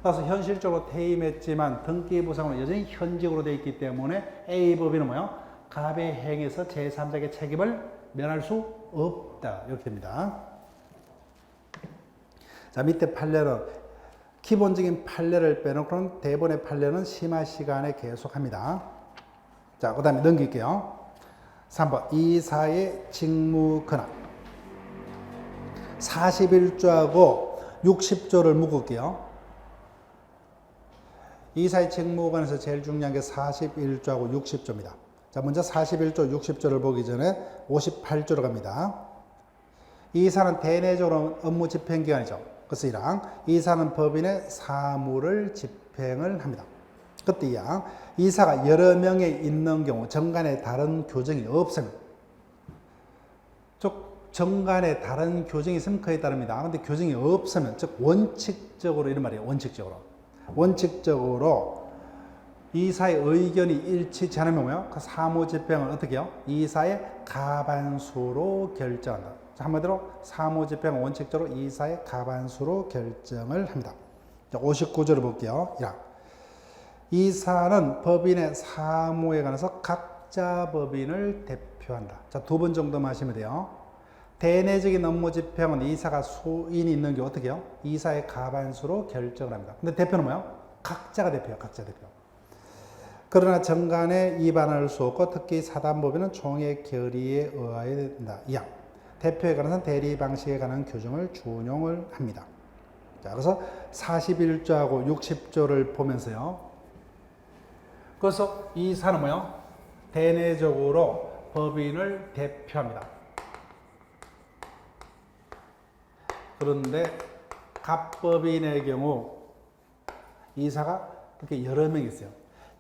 S1: 따라서 현실적으로 퇴임했지만 등기 보상은 여전히 현직으로 되어 있기 때문에 A법인은 갑의 행위에서 제3자에게 책임을 면할 수 없다. 이렇게 됩니다. 자, 밑에 판례는 기본적인 판례를 빼놓고는 대본의 판례는 심화 시간에 계속합니다. 자, 그 다음에 넘길게요. 3번 이사의 직무 근한 41조하고 60조를 묶을게요. 이사의 직무관에서 제일 중요한 게 41조하고 60조입니다. 자, 먼저 41조, 60조를 보기 전에 58조로 갑니다. 이사는 대내적으로 업무 집행기관이죠. 그래서 1항, 이사는 법인의 사무를 집행을 합니다. 그때 2항, 이사가 여러 명이 있는 경우 정간에 다른 교정이 없습니다. 즉, 정간에 다른 교정이 있으면 그에 따릅니다. 그런데 교정이 없으면, 즉 원칙적으로 이런 말이에요. 원칙적으로 이사의 의견이 일치치 않으면 그 사무집행은 어떻게 해요? 이사의 가반수로 결정한다. 한마디로 사무집행은 원칙적으로 이사의 가반수로 결정을 합니다. 59조를 볼게요. 이사는 법인의 사무에 관해서 각자 법인을 대표한다. 자, 2번 정도만 하시면 돼요. 대내적인 업무 집행은 이사가 소인이 있는 게 어떻게 해요? 이사의 가반수로 결정을 합니다. 근데 대표는 각자가 대표예요. 각자 대표. 그러나 정간에 위반할 수 없고 특히 사단법인은 총회 결의에 의하여야 된다. 2항. 대표에 관해서는 대리 방식에 관한 규정을 준용을 합니다. 자, 그래서 41조하고 60조를 보면서요. 그래서 이사는 대내적으로 법인을 대표합니다. 그런데 갑법인의 경우 이사가 이렇게 여러 명 있어요.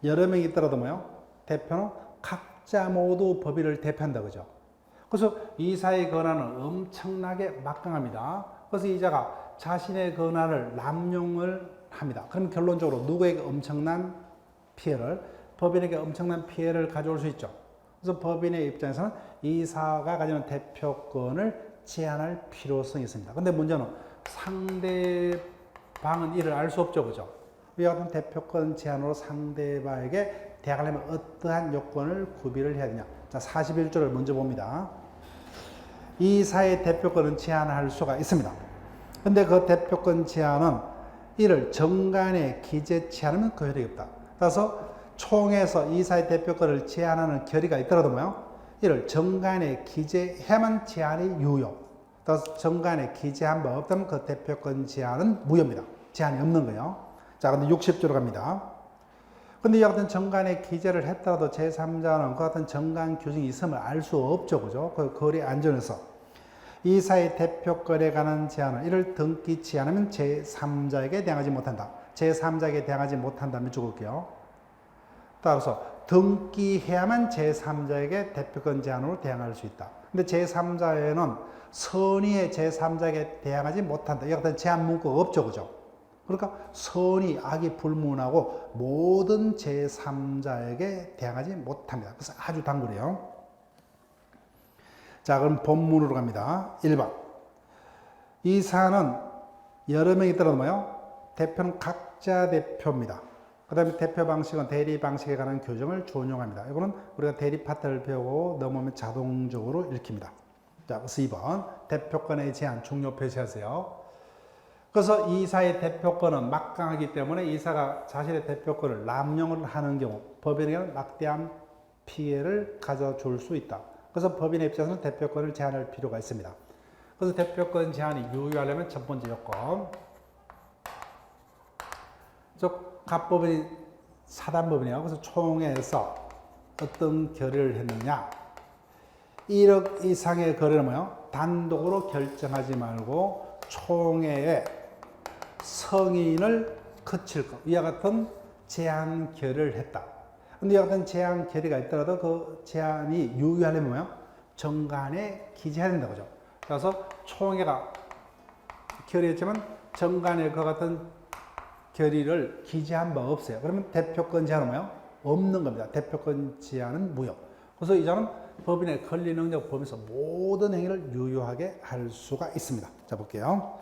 S1: 여러 명 있더라도 뭐요? 대표는 각자 모두 법인을 대표한다 그죠? 그래서 이사의 권한은 엄청나게 막강합니다. 그래서 이자가 자신의 권한을 남용을 합니다. 그럼 결론적으로 누구에게 엄청난 피해를, 법인에게 엄청난 피해를 가져올 수 있죠. 그래서 법인의 입장에서는 이사가 가지는 대표권을 제한할 필요성이 있습니다. 근데 문제는 상대방은 이를 알 수 없죠. 그죠? 이와 같은 대표권 제한으로 상대방에게 대항하려면 어떠한 요건을 구비를 해야 되냐. 자, 41조를 먼저 봅니다. 이사의 대표권은 제한할 수가 있습니다. 근데 그 대표권 제한은 이를 정관에 기재치 않으면 그 효력이 없다. 따라서 총회에서 이사의 대표권을 제한하는 결의가 있더라도 뭐요? 이를 정관에 기재해야만 제한이 유효. 따라서 정관에 기재한 바 없다면 그 대표권 제한은 무효입니다. 제한이 없는 거예요. 자, 근데 60조로 갑니다. 근데 이 같은 정관에 기재를 했더라도 제3자는 그 같은 정관 규정이 있음을 알 수 없죠. 그죠? 그 거래 안전에서. 이사의 대표권에 관한 제한을 이를 등기치 않으면 제3자에게 대항하지 못한다. 제3자에게 대항하지 못한다면 적을게요. 따라서 등기해야만 제3자에게 대표권 제한으로 대항할 수 있다. 근데 제3자에는 선의의 제3자에게 대항하지 못한다. 이 같은 제한 문구가 없죠. 그죠? 그러니까 선의, 악이 불문하고 모든 제3자에게 대항하지 못합니다. 그래서 아주 단골이에요. 자, 그럼 본문으로 갑니다. 1번. 이사는 여러 명이 있더라도 뭐요? 대표는 각자 대표입니다. 그 다음에 대표 방식은 대리 방식에 관한 규정을 준용합니다. 이거는 우리가 대리 파트를 배우고 넘어오면 자동적으로 읽힙니다. 자, 그래서 2번. 대표권의 제한 중요 표시하세요. 그래서 이사의 대표권은 막강하기 때문에 이사가 자신의 대표권을 남용을 하는 경우 법인에게는 막대한 피해를 가져줄 수 있다. 그래서 법인의 입장에서는 대표권을 제한할 필요가 있습니다. 그래서 대표권 제한이 유효하려면 첫 번째 요건. 즉, 갑법인이 사단법인이에요. 그래서 총회에서 어떤 결의를 했느냐. 1억 이상의 거래는 뭐예요? 단독으로 결정하지 말고 총회에 성인을 거칠 것. 이와 같은 제한 결의를 했다. 근데 이와 같은 제한 결의가 있더라도 그 제한이 유효하려면 뭐예요? 정관에 기재해야 된다. 그죠? 그래서 총회가 결의했지만 정관에 그 같은 결의를 기재한 바 없어요. 그러면 대표권 제한은 뭐예요? 없는 겁니다. 대표권 제한은 무효. 그래서 이자는 법인의 권리 능력 범위에서 모든 행위를 유효하게 할 수가 있습니다. 자, 볼게요.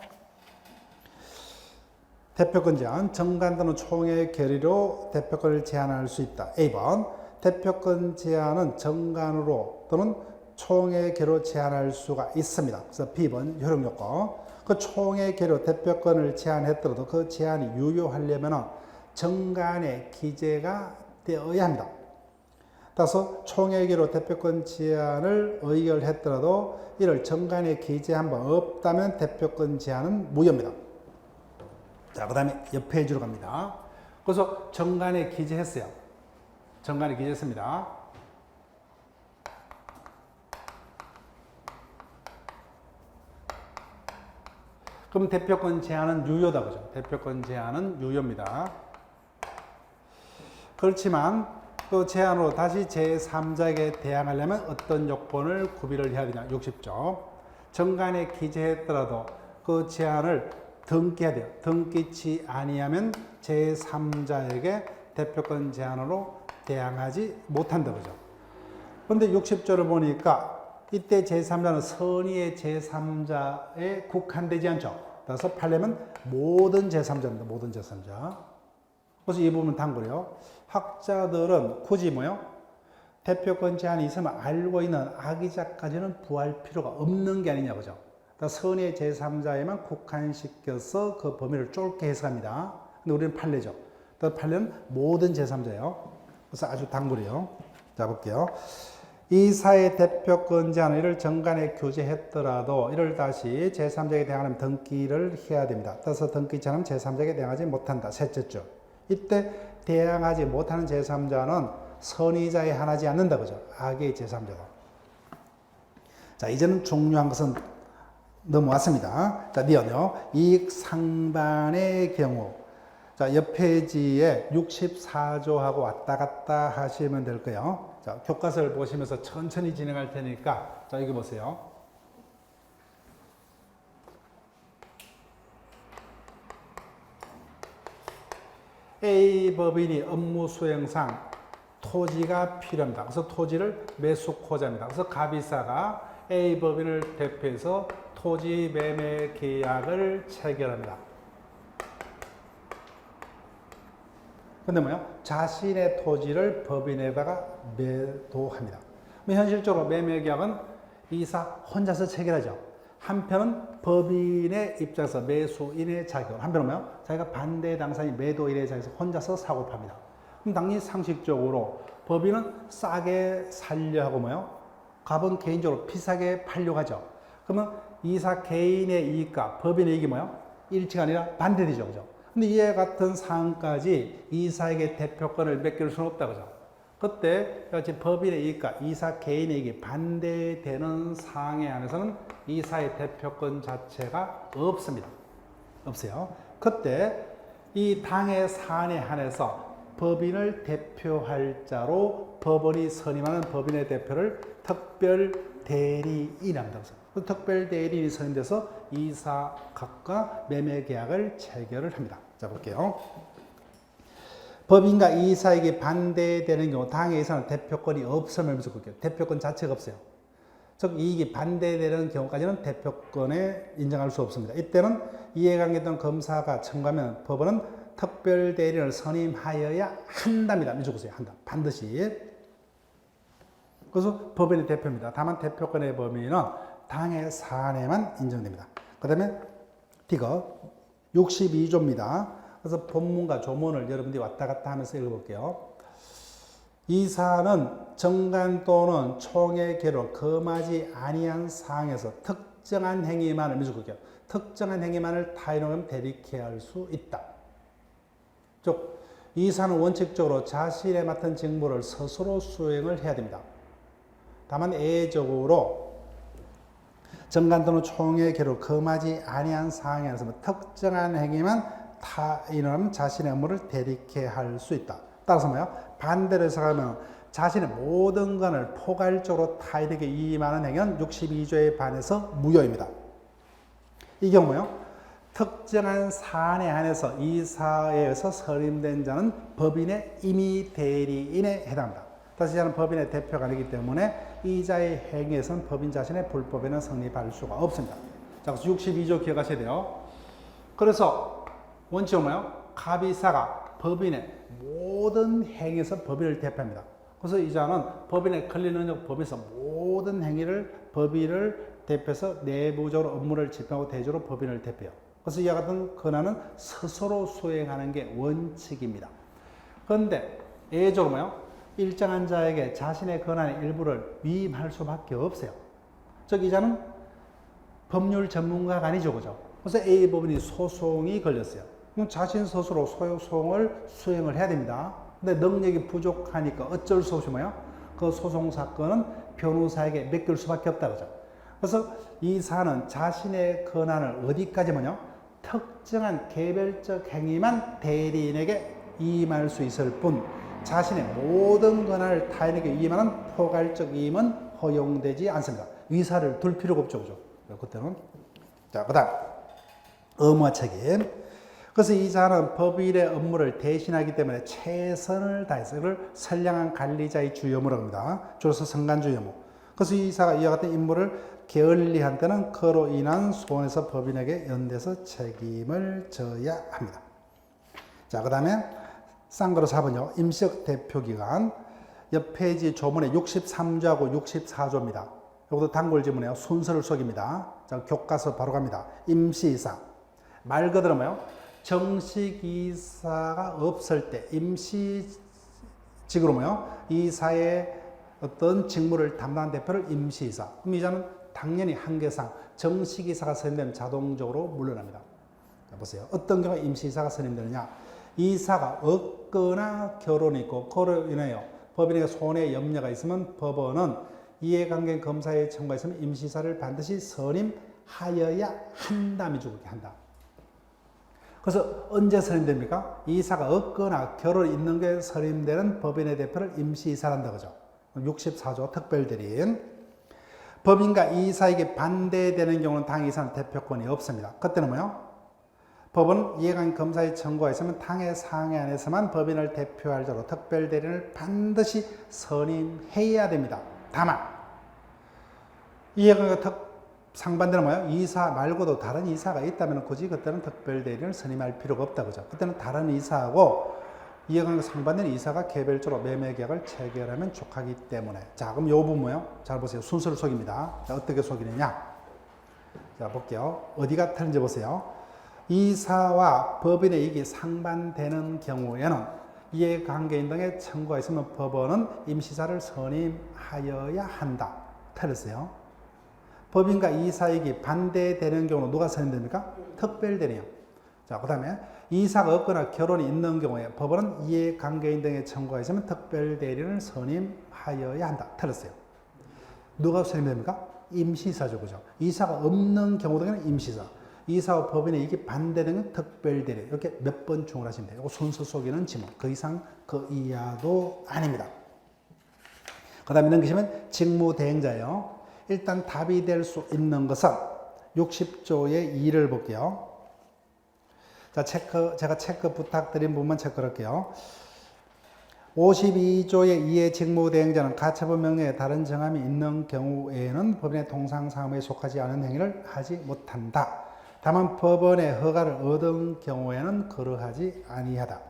S1: 대표권 제한, 정관 또는 총회의 결의로 대표권을 제한할 수 있다. A번, 대표권 제한은 정관으로 또는 총회의 결의로 제한할 수가 있습니다. 그래서 B번, 효력요건. 그 총회의 결의로 대표권을 제한했더라도 그 제한이 유효하려면 정관에 기재가 되어야 합니다. 따라서 총회의 결의로 대표권 제한을 의결했더라도 이를 정관에 기재한 바 없다면 대표권 제한은 무효입니다. 자, 그 다음에 옆 페이지로 갑니다. 그래서 정관에 기재했어요. 정관에 기재했습니다. 그럼 대표권 제한은 유효다. 그죠? 대표권 제한은 유효입니다. 그렇지만 그 제한으로 다시 제3자에게 대항하려면 어떤 요건을 구비를 해야 되냐. 60조. 정관에 기재했더라도 그 제한을 등기해야 돼요. 등기치 아니하면 제3자에게 대표권 제한으로 대항하지 못한다. 그죠? 그런데 60조를 보니까 이때 제3자는 선의의 제3자에 국한되지 않죠. 따라서 팔려면 모든 제3자입니다. 모든 제3자. 그래서 이 부분 단골이에요. 학자들은 굳이 뭐요? 대표권 제한이 있으면 알고 있는 악의자까지는 부할 필요가 없는 게 아니냐. 그죠? 선의의 제3자에만 국한시켜서 그 범위를 좁게 해석합니다. 근데 우리는 판례죠. 판례는 모든 제3자예요. 그래서 아주 단골이에요. 자, 볼게요. 이사의 대표권 제한을 이를 정관에 규제했더라도 이를 다시 제3자에게 대항하면 등기를 해야 됩니다. 따라서 등기치 않으면 제3자에게 대항하지 못한다. 셋째 줄. 이때 대항하지 못하는 제3자는 선의자에 한하지 않는다. 그죠? 악의 제3자다. 자, 이제는 중요한 것은 넘어왔습니다. 자, 니은요. 이익 상반의 경우. 자, 옆 페이지에 64조하고 왔다 갔다 하시면 될 거예요. 자, 교과서를 보시면서 천천히 진행할 테니까, 자, 여기 보세요. A 법인이 업무 수행상 토지가 필요합니다. 그래서 토지를 매수코자입니다. 그래서 갑이사가 A 법인을 대표해서 토지 매매 계약을 체결합니다. 근데 뭐요? 자신의 토지를 법인에다가 매도합니다. 현실적으로 매매 계약은 이사 혼자서 체결하죠. 한편은 법인의 입장에서 매수인의 자격, 한편은 뭐요? 자기가 반대 당사자인 매도인의 입장에서 혼자서 사고 팝니다. 그럼 당연히 상식적으로 법인은 싸게 살려 하고 뭐요? 갑은 개인적으로 비싸게 팔려고 하죠. 그러면 이사 개인의 이익과 법인의 이익이 뭐요? 일치가 아니라 반대되죠. 그죠? 근데 이와 같은 사항까지 이사에게 대표권을 맡길 수는 없다. 그죠? 그때 같이 법인의 이익과 이사 개인의 이익이 반대되는 상황에 한해서는 이사의 대표권 자체가 없습니다. 없어요. 그때 이 당의 사안에 한해서 법인을 대표할 자로 법원이 선임하는 법인의 대표를 특별 대리인이랍니다. 특별 대리인이 선임돼서 이사 각과 매매 계약을 체결을 합니다. 자, 볼게요. 법인과 이사에게 반대되는 경우 당의 이사는 대표권이 없음을 볼게요. 대표권 자체가 없어요. 즉 이익이 반대되는 경우까지는 대표권에 인정할 수 없습니다. 이때는 이해관계된 검사가 청구하면 법원은 특별 대리인을 선임하여야 한답니다. 적으세요. 한다. 반드시. 그래서 법인의 대표입니다. 다만 대표권의 범위는 당의 사안에만 인정됩니다. 그 다음에 D가 62조입니다. 그래서 본문과 조문을 여러분들이 왔다 갔다 하면서 읽어볼게요. 이사는 정관 또는 총회 계로 금하지 아니한 사항에서 특정한 행위만을 적을게요. 특정한 행위만을 타인에게 대리케 할 수 있다. 즉 이사는 원칙적으로 자신의 맡은 직무를 스스로 수행을 해야 됩니다. 다만 예외적으로 정관 또는 총회 계로 금하지 아니한 사항에서 특정한 행위만 타인은 자신의 업무를 대리케 할 수 있다. 따라서 뭐요? 반대로 해석하면 자신의 모든 권을 포괄적으로 타인에게 위임하는 행위는 62조에 반해서 무효입니다. 이 경우요, 특정한 사안에 한해서 이사에 의해서 선임된 자는 법인의 임의 대리인에 해당합니다. 다시 하는 법인의 대표가 아니기 때문에 이자의 행위에서는 법인 자신의 불법에는 성립할 수가 없습니다. 자, 그래서 62조 기억하셔야 돼요. 그래서 원칙은 뭐예요? 갑이사가 법인의 모든 행위에서 법인을 대표합니다. 그래서 이자는 법인의 권리 능력 법에서 모든 행위를 법인을 대표해서 내부적으로 업무를 집행하고 대조로 법인을 대표해요. 그래서 이와 같은 권한은 스스로 수행하는 게 원칙입니다. 그런데 예외적으로 뭐예요? 일정한 자에게 자신의 권한의 일부를 위임할 수밖에 없어요. 즉 이자는 법률 전문가가 아니죠. 그죠? 그래서 A 법인이 소송이 걸렸어요. 그럼 자신 스스로 소송을 수행을 해야 됩니다. 근데 능력이 부족하니까 어쩔 수 없이 뭐예요? 그 소송 사건은 변호사에게 맡길 수밖에 없다. 그죠? 그래서 이 사안은 자신의 권한을 어디까지 뭐냐? 특정한 개별적 행위만 대리인에게 위임할 수 있을 뿐 자신의 모든 권한을 타인에게 위임하는 포괄적 위임은 허용되지 않습니다. 위사를 둘 필요가 없죠. 그죠? 그때는. 자, 그 다음. 의무와 책임. 그래서 이자는 법인의 업무를 대신하기 때문에 최선을 다해서 이걸 선량한 관리자의 주요 의무라고 합니다. 줄여서 선관주의 의무. 그래서 이사가 이와 같은 임무를 게을리한 때는 그로 인한 손해서 법인에게 연대서 책임을 져야 합니다. 자, 그 다음에 쌍거로 4번요. 임시적 대표기간. 옆 페이지 조문에 63조하고 64조입니다. 이것도 단골 지문이에요. 순서를 속입니다. 자, 교과서 바로 갑니다. 임시이사. 말 그대로 뭐요? 정식 이사가 없을 때 임시직으로 뭐요? 이사의 어떤 직무를 담당한 대표를 임시이사. 그럼 이자는 당연히 한계상 정식 이사가 선임되면 자동적으로 물러납니다. 자, 보세요. 어떤 경우에 임시이사가 선임되느냐? 이사가 없거나 결혼이 있고 그로 인하여 법인에게 손해 염려가 있으면 법원은 이해관계 검사에 청구가 있으면 임시이사를 반드시 선임하여야 한다며 주고 한다. 그래서 언제 선임됩니까? 이사가 없거나 결혼이 있는 게 선임되는 법인의 대표를 임시이사란다 그죠? 64조 특별대리인. 법인과 이사에게 반대되는 경우는 당이사는 대표권이 없습니다. 그때는 뭐요? 법은 이해관계 검사의 청구가 있으면 당의 상위 안에서만 법인을 대표할 자로 특별대리인을 반드시 선임해야 됩니다. 다만 이해관계 상반되는 뭐예요? 이사 말고도 다른 이사가 있다면 굳이 그때는 특별대리인을 선임할 필요가 없다 그죠? 그때는 다른 이사하고 이해관계 상반된 이사가 개별적으로 매매계약을 체결하면 족하기 때문에. 자, 그럼 요 부분 뭐예요? 잘 보세요. 순서를 속입니다. 자, 어떻게 속이느냐? 자, 볼게요. 어디가 틀린지 보세요. 이사와 법인의 이익이 상반되는 경우에는 이해관계인 등의 청구가 있으면 법원은 임시이사를 선임하여야 한다. 틀렸어요. 법인과 이사이익이 반대되는 경우는 누가 선임됩니까? 특별대리인. 자, 그 다음에 이사가 없거나 결혼이 있는 경우에 법원은 이해관계인 등의 청구가 있으면 특별대리인을 선임하여야 한다. 틀렸어요. 누가 선임됩니까? 임시이사죠. 그죠? 이사가 없는 경우 등에는 임시이사. 이사와 법인의 이익이 반대되는 특별대리인. 이렇게 몇 번 충을 하시면 돼요. 이거 순서 속이는 지문. 그 이상, 그 이하도 아닙니다. 그 다음에 넘기시면 직무대행자예요. 일단 답이 될 수 있는 것은 60조의 2를 볼게요. 자, 제가 체크 부탁드린 부분만 체크를 할게요. 52조의 2의 직무대행자는 가처분 명령에 다른 정함이 있는 경우에는 법인의 통상사무에 속하지 않은 행위를 하지 못한다. 다만 법원의 허가를 얻은 경우에는 그러하지 아니하다.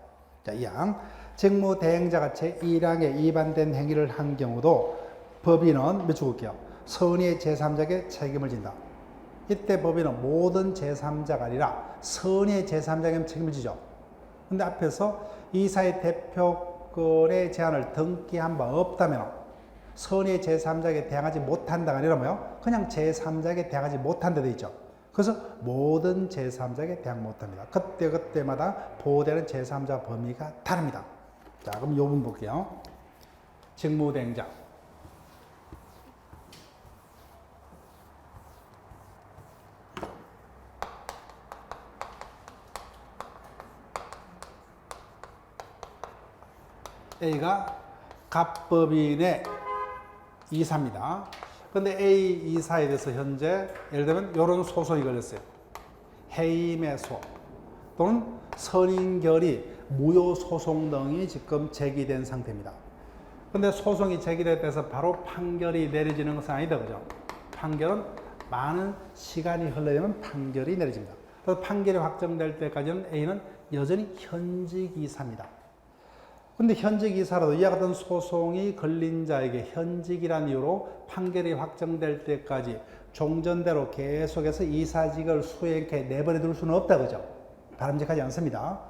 S1: 자, 이항 직무대행자가 제1항에 위반된 행위를 한 경우도 법인은 몇 줄 볼게요. 선의의 제3자에게 책임을 진다. 이때 법인은 모든 제3자가 아니라 선의의 제3자에게 책임을 지죠. 근데 앞에서 이사의 대표권의 제한을 등기한 바 없다면 선의의 제3자에게 대항하지 못한다가 아니라 뭐요? 그냥 제3자에게 대항하지 못한다 돼 있죠. 그래서 모든 제3자에게 대항 못합니다. 그때마다 보호되는 제3자 범위가 다릅니다. 자, 그럼 이 부분 볼게요. 직무대행자. A가 갑법인의 이사입니다. 근데 A 이사에 대해서 현재 예를 들면 이런 소송이 걸렸어요. 해임의소 또는 선임결의, 무효소송 등이 지금 제기된 상태입니다. 근데 소송이 제기돼서 바로 판결이 내려지는 것은 아니다. 그죠? 판결은 많은 시간이 흘러야만 판결이 내려집니다. 그래서 판결이 확정될 때까지는 A는 여전히 현직 이사입니다. 근데 현직 이사라도 이와 같은 소송이 걸린 자에게 현직이라는 이유로 판결이 확정될 때까지 종전대로 계속해서 이사직을 수행해 내버려 둘 수는 없다. 그죠? 바람직하지 않습니다.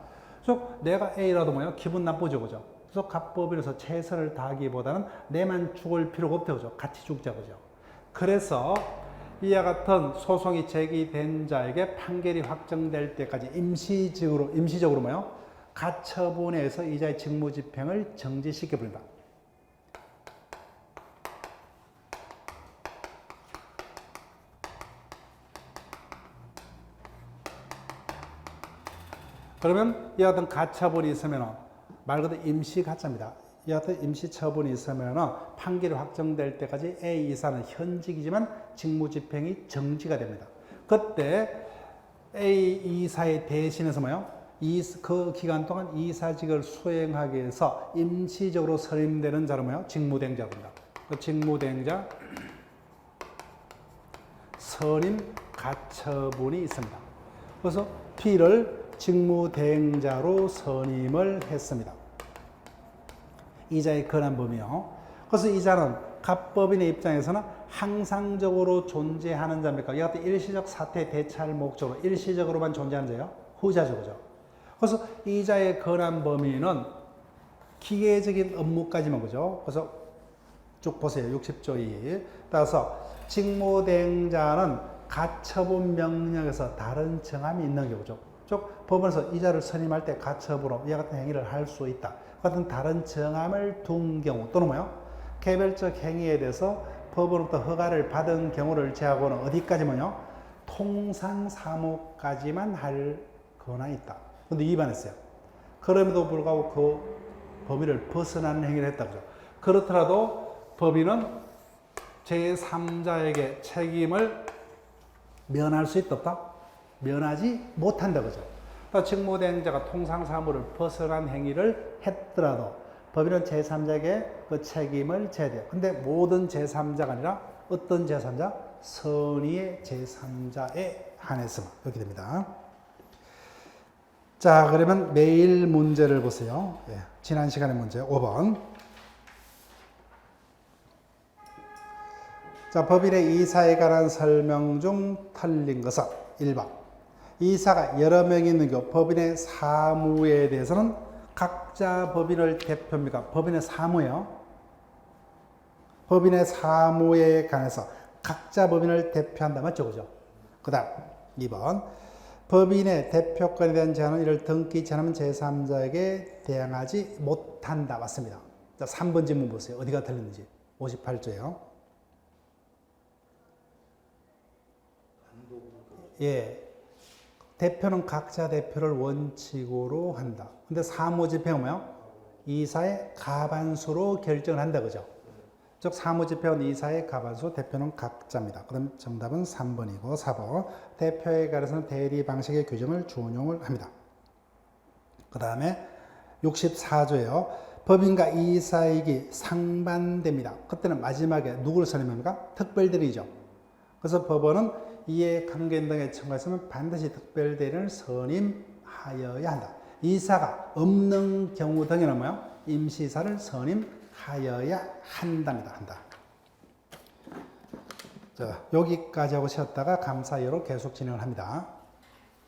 S1: 그래서 내가 A라도 뭐예요? 기분 나쁘죠. 그죠? 그래서 갑법인에서 최선을 다하기보다는 내만 죽을 필요가 없다. 그죠? 같이 죽자. 그죠? 그래서 이와 같은 소송이 제기된 자에게 판결이 확정될 때까지 임시적으로 뭐예요? 가처분에서 이자의 직무집행을 정지시켜버린다. 그러면 이와 같은 가처분이 있으면 말 그대로 임시가처입니다. 이와 같은 임시처분이 있으면 판결이 확정될 때까지 A 이사는 현직이지만 직무집행이 정지가 됩니다. 그때 A 이사의 대신해서 뭐예요? 그 기간 동안 이사직을 수행하기 위해서 임시적으로 선임되는 자로 뭐예요? 직무대행자입니다. 그 직무대행자 선임 가처분이 있습니다. 그래서 P를 직무대행자로 선임을 했습니다. 이자의 권한범위요. 그래서 이자는 갑법인의 입장에서는 항상적으로 존재하는 자입니까? 이 같은 일시적 사태 대처할 목적으로 일시적으로만 존재하는 자예요? 후자죠. 그죠? 그래서 이자의 권한 범위는 기계적인 업무까지만 그죠? 그래서 쭉 보세요. 60조 2. 따라서 직무대행자는 가처분 명령에서 다른 정함이 있는 경우죠. 즉 법원에서 이자를 선임할 때 가처분으로 이와 같은 행위를 할 수 있다. 같은 다른 정함을 둔 경우 또는 뭐요? 개별적 행위에 대해서 법원부터 허가를 받은 경우를 제하고는 어디까지만요? 통상 사무까지만 할 권한이 있다. 근데 위반했어요. 그럼에도 불구하고 그 범위를 벗어나는 행위를 했다. 그죠? 그렇더라도 법인은 제3자에게 책임을 면할 수 있다 없다? 면하지 못한다. 그죠? 그러니까 직무대행자가 통상 사무를 벗어난 행위를 했더라도 법인은 제3자에게 그 책임을 져야 돼요. 근데 모든 제3자가 아니라 어떤 제3자? 선의의 제3자에 한해서만 이렇게 됩니다. 자, 그러면 매일 문제를 보세요. 예, 지난 시간의 문제 5번. 자, 법인의 이사에 관한 설명 중 틀린 것은 1번. 이사가 여러 명이 있는 경우 법인의 사무에 대해서는 각자 법인을 대표합니까? 법인의 사무예요. 법인의 사무에 관해서 각자 법인을 대표한다. 맞죠? 그죠? 그 다음 2번. 법인의 대표권에 대한 제한은 이를 등기치 않으면 제3자에게 대항하지 못한다. 맞습니다. 자, 3번 질문 보세요. 어디가 틀렸는지. 58조예요. 예. 대표는 각자 대표를 원칙으로 한다. 근데 사무집행은 뭐요? 이사의 과반수로 결정을 한다. 그죠? 즉 사무집행은 이사의 과반수, 대표는 각자입니다. 그럼 정답은 3번이고 4번. 대표에 관해서는 대리 방식의 규정을 준용을 합니다. 그 다음에 64조예요. 법인과 이사이익이 상반됩니다. 그때는 마지막에 누구를 선임합니까? 특별대리죠. 그래서 법원은 이에 관계인 등의 청구가 있으면 반드시 특별대리를 선임하여야 한다. 이사가 없는 경우 등에는 뭐요? 임시이사를 선임하여야 한답니다. 한다. 자, 여기까지 하고 쉬었다가 감사 이후로 계속 진행을 합니다.